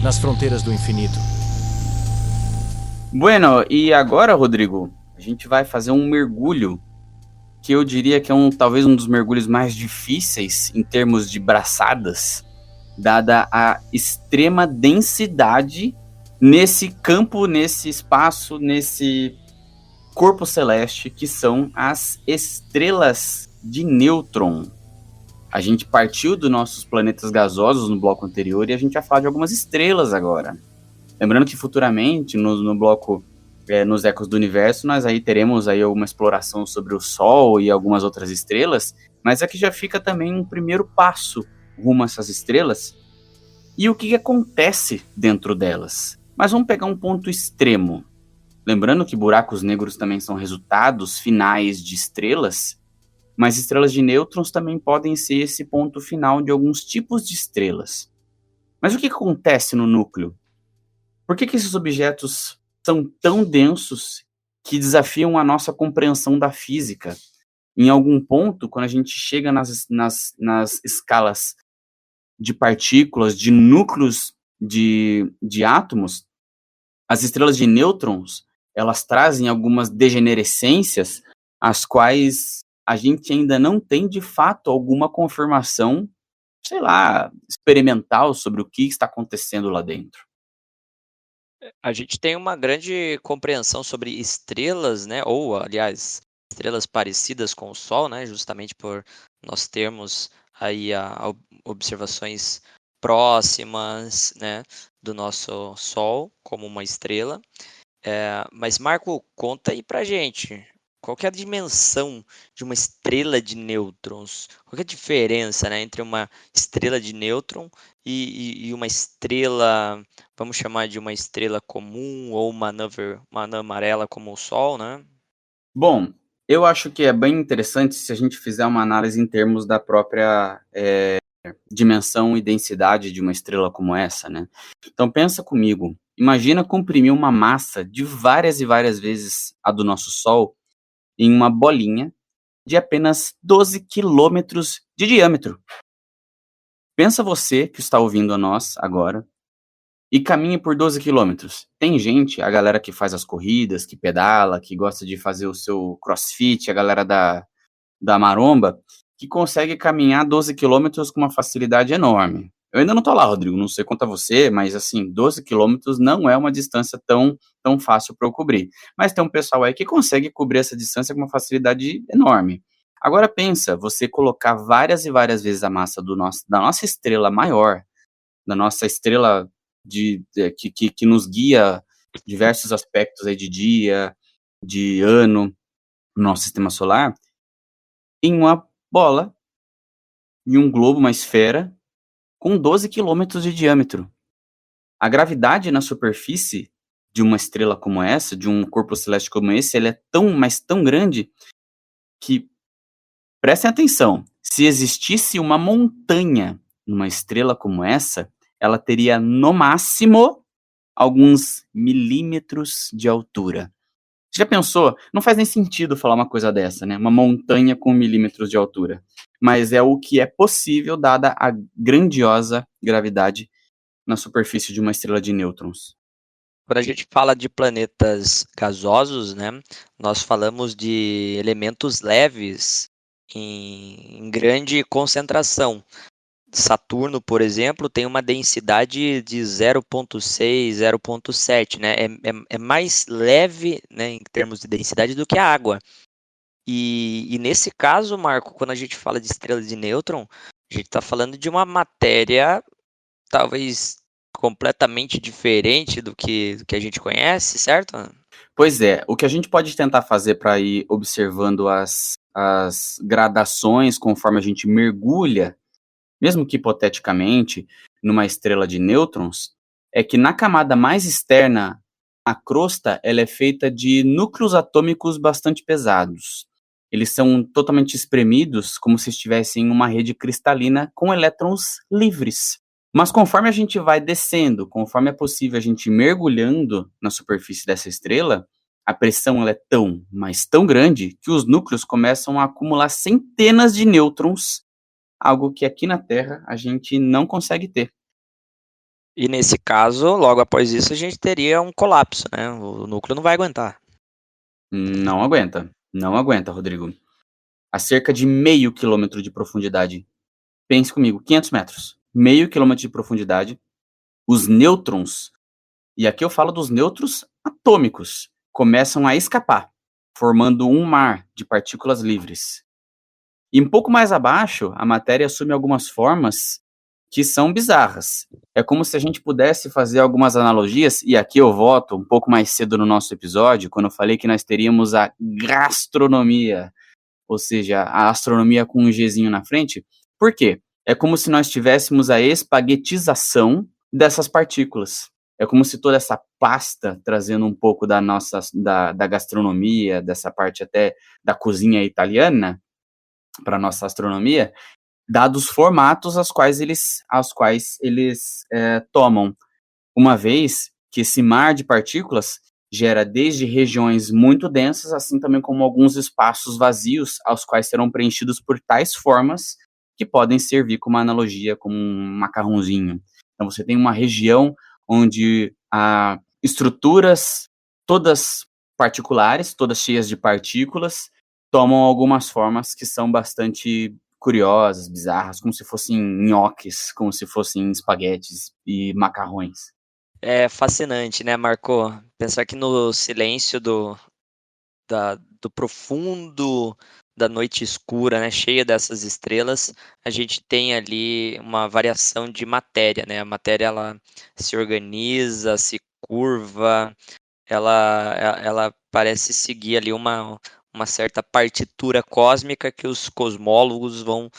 nas fronteiras do infinito. Bueno, e agora, Rodrigo, a gente vai fazer um mergulho que eu diria que é talvez um dos mergulhos mais difíceis em termos de braçadas, dada a extrema densidade nesse campo, nesse espaço, nesse corpo celeste que são as estrelas de nêutron. A gente partiu dos nossos planetas gasosos no bloco anterior e a gente vai falar de algumas estrelas agora. Lembrando que futuramente, no bloco nos Ecos do Universo, nós aí teremos aí uma exploração sobre o Sol e algumas outras estrelas, mas aqui já fica também um primeiro passo rumo a essas estrelas e o que acontece dentro delas. Mas vamos pegar um ponto extremo. Lembrando que buracos negros também são resultados finais de estrelas, mas estrelas de nêutrons também podem ser esse ponto final de alguns tipos de estrelas. Mas o que acontece no núcleo? Por que esses objetos são tão densos que desafiam a nossa compreensão da física? Em algum ponto, quando a gente chega nas escalas de partículas, de núcleos de átomos, as estrelas de nêutrons, elas trazem algumas degenerescências, as quais a gente ainda não tem, de fato, alguma confirmação, sei lá, experimental sobre o que está acontecendo lá dentro. A gente tem uma grande compreensão sobre estrelas, né? Ou, aliás, estrelas parecidas com o Sol, né? Justamente por nós termos aí observações próximas, né? Do nosso Sol como uma estrela. Mas, Marco, conta aí pra gente. Qual que é a dimensão de uma estrela de nêutrons? Qual que é a diferença, né, entre uma estrela de nêutron e uma estrela, vamos chamar de uma estrela comum ou uma anã amarela como o Sol, né? Bom, eu acho que é bem interessante se a gente fizer uma análise em termos da própria dimensão e densidade de uma estrela como essa, né? Então pensa comigo, imagina comprimir uma massa de várias e várias vezes a do nosso Sol em uma bolinha de apenas 12 quilômetros de diâmetro. Pensa você que está ouvindo a nós agora e caminha por 12 quilômetros. Tem gente, a galera que faz as corridas, que pedala, que gosta de fazer o seu crossfit, a galera da maromba, que consegue caminhar 12 quilômetros com uma facilidade enorme. Eu ainda não tô lá, Rodrigo, não sei quanto a você, mas assim, 12 quilômetros não é uma distância tão fácil para eu cobrir. Mas tem um pessoal aí que consegue cobrir essa distância com uma facilidade enorme. Agora pensa, você colocar várias e várias vezes a massa da nossa estrela maior, da nossa estrela que nos guia diversos aspectos aí de dia, de ano, no nosso sistema solar, em uma bola, em um globo, uma esfera, com 12 quilômetros de diâmetro. A gravidade na superfície de uma estrela como essa, de um corpo celeste como esse, ela é mas tão grande que, prestem atenção, se existisse uma montanha numa estrela como essa, ela teria no máximo alguns milímetros de altura. Você já pensou? Não faz nem sentido falar uma coisa dessa, né? Uma montanha com milímetros de altura. Mas é o que é possível dada a grandiosa gravidade na superfície de uma estrela de nêutrons. Quando a gente fala de planetas gasosos, né, nós falamos de elementos leves em grande concentração. Saturno, por exemplo, tem uma densidade de 0,6, 0,7, né? É mais leve, né, em termos de densidade do que a água. E nesse caso, Marco, quando a gente fala de estrelas de nêutron, a gente está falando de uma matéria talvez completamente diferente do que a gente conhece, certo? Pois é, o que a gente pode tentar fazer para ir observando as gradações conforme a gente mergulha, mesmo que hipoteticamente, numa estrela de nêutrons, é que na camada mais externa, a crosta ela é feita de núcleos atômicos bastante pesados. Eles são totalmente espremidos, como se estivessem em uma rede cristalina com elétrons livres. Mas conforme a gente vai descendo, conforme é possível a gente ir mergulhando na superfície dessa estrela, a pressão ela é mas tão grande, que os núcleos começam a acumular centenas de nêutrons, algo que aqui na Terra a gente não consegue ter. E nesse caso, logo após isso, a gente teria um colapso, né? O núcleo não vai aguentar. Não aguenta, não aguenta, Rodrigo. A cerca de meio quilômetro de profundidade. Pense comigo, 500 metros. Meio quilômetro de profundidade. Os nêutrons, e aqui eu falo dos nêutrons atômicos, começam a escapar, formando um mar de partículas livres. E um pouco mais abaixo, a matéria assume algumas formas que são bizarras. É como se a gente pudesse fazer algumas analogias, e aqui eu volto um pouco mais cedo no nosso episódio, quando eu falei que nós teríamos a gastronomia, ou seja, a astronomia com um Gzinho na frente. Por quê? É como se nós tivéssemos a espaguetização dessas partículas. É como se toda essa pasta, trazendo um pouco da nossa da gastronomia, dessa parte até da cozinha italiana, para nossa astronomia, dados formatos aos quais eles tomam, uma vez que esse mar de partículas gera desde regiões muito densas, assim também como alguns espaços vazios, aos quais serão preenchidos por tais formas que podem servir como analogia, como um macarrãozinho. Então você tem uma região onde há estruturas todas particulares, todas cheias de partículas, tomam algumas formas que são bastante curiosas, bizarras, como se fossem nhoques, como se fossem espaguetes e macarrões. É fascinante, né, Marco? Pensar que no silêncio do profundo da noite escura, né, cheia dessas estrelas, a gente tem ali uma variação de matéria, né? A matéria ela se organiza, se curva, ela parece seguir ali uma certa partitura cósmica que os cosmólogos vão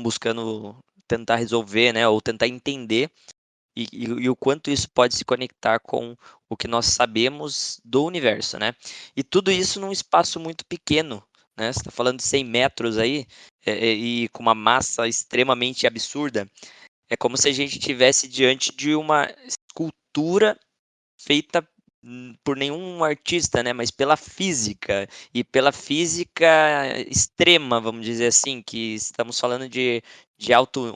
buscando tentar resolver, né, ou tentar entender e o quanto isso pode se conectar com o que nós sabemos do universo, né? E tudo isso num espaço muito pequeno, né? Você está falando de 100 metros aí, e com uma massa extremamente absurda. É como se a gente estivesse diante de uma escultura feita por nenhum artista, né, mas pela física, e pela física extrema, vamos dizer assim, que estamos falando de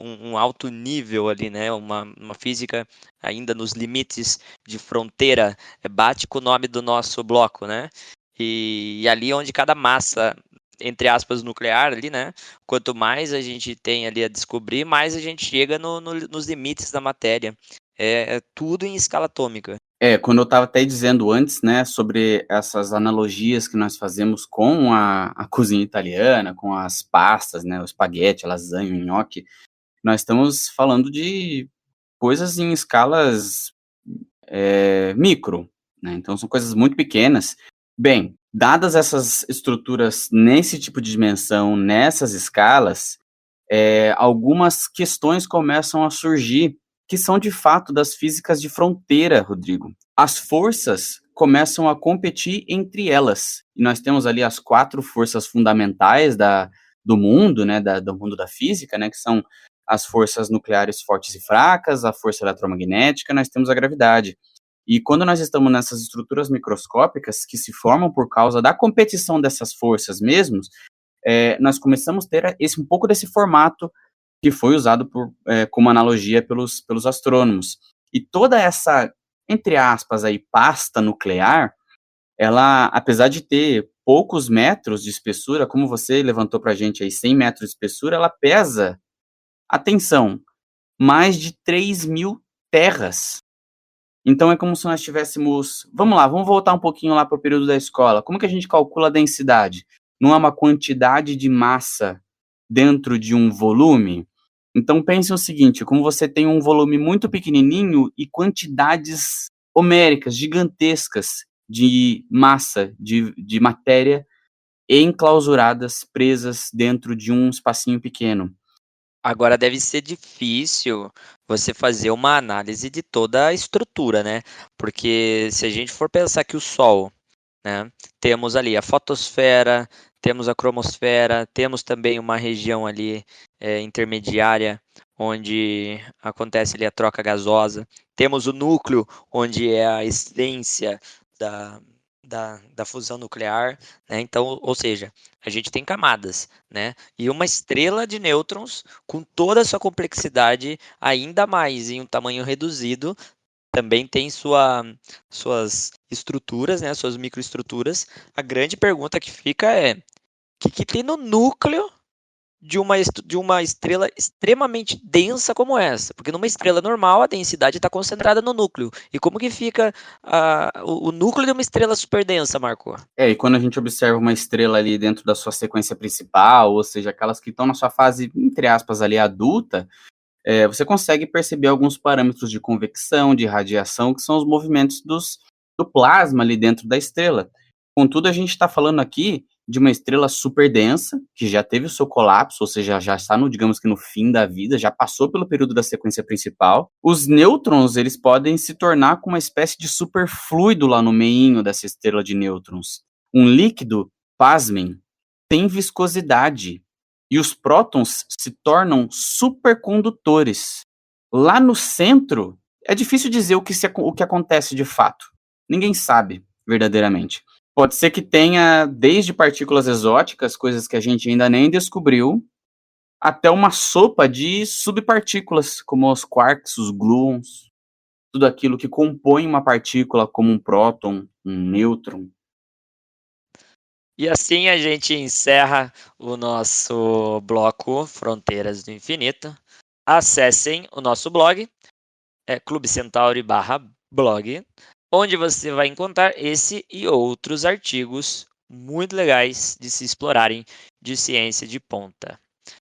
um alto nível ali, né, uma física ainda nos limites de fronteira, bate com o nome do nosso bloco, né, e ali onde cada massa entre aspas, nuclear ali, né? Quanto mais a gente tem ali a descobrir, mais a gente chega nos limites da matéria. É tudo em escala atômica. Quando eu estava até dizendo antes, né, sobre essas analogias que nós fazemos com a cozinha italiana, com as pastas, né, o espaguete, a lasanha, o nhoque, nós estamos falando de coisas em escalas micro, né, então são coisas muito pequenas. Bem, dadas essas estruturas nesse tipo de dimensão, nessas escalas, algumas questões começam a surgir que são de fato das físicas de fronteira, Rodrigo. As forças começam a competir entre elas. E nós temos ali as 4 forças fundamentais do mundo, né, do mundo da física, né, que são as forças nucleares fortes e fracas, a força eletromagnética, nós temos a gravidade. E quando nós estamos nessas estruturas microscópicas que se formam por causa da competição dessas forças mesmos, nós começamos a ter um pouco desse formato que foi usado como analogia pelos astrônomos. E toda essa, entre aspas, aí, pasta nuclear, ela, apesar de ter poucos metros de espessura, como você levantou para a gente aí, 100 metros de espessura, ela pesa, atenção, mais de 3.000 terras. Então é como se nós tivéssemos. Vamos lá, vamos voltar um pouquinho lá para o período da escola. Como que a gente calcula a densidade? Não é uma quantidade de massa dentro de um volume? Então pense o seguinte: como você tem um volume muito pequenininho e quantidades homéricas, gigantescas de massa, de matéria enclausuradas, presas dentro de um espacinho pequeno. Agora deve ser difícil você fazer uma análise de toda a estrutura, né? Porque se a gente for pensar que o Sol, né, temos ali a fotosfera, temos a cromosfera, temos também uma região ali intermediária onde acontece ali a troca gasosa, temos o núcleo onde é a essência da, da fusão nuclear, né? Então, ou seja, a gente tem camadas, né? E uma estrela de nêutrons, com toda a sua complexidade, ainda mais em um tamanho reduzido, também tem suas estruturas, né? Suas microestruturas. A grande pergunta que fica é: o que tem no núcleo de uma estrela extremamente densa como essa? Porque numa estrela normal a densidade está concentrada no núcleo. E como que fica o núcleo de uma estrela super densa, Marco? E quando a gente observa uma estrela ali dentro da sua sequência principal, ou seja, aquelas que estão na sua fase, entre aspas, ali adulta, você consegue perceber alguns parâmetros de convecção, de radiação, que são os movimentos do plasma ali dentro da estrela. Contudo, a gente está falando aqui de uma estrela super densa, que já teve o seu colapso, ou seja, já está no, digamos que no fim da vida, já passou pelo período da sequência principal. Os nêutrons, eles podem se tornar com uma espécie de superfluido lá no meinho dessa estrela de nêutrons. Um líquido, pasmem, tem viscosidade, e os prótons se tornam supercondutores. Lá no centro, é difícil dizer o que acontece de fato. Ninguém sabe verdadeiramente. Pode ser que tenha desde partículas exóticas, coisas que a gente ainda nem descobriu, até uma sopa de subpartículas, como os quarks, os gluons, tudo aquilo que compõe uma partícula, como um próton, um nêutron. E assim a gente encerra o nosso bloco Fronteiras do Infinito. Acessem o nosso blog, clubcentauri.blog, onde você vai encontrar esse e outros artigos muito legais de se explorarem de ciência de ponta.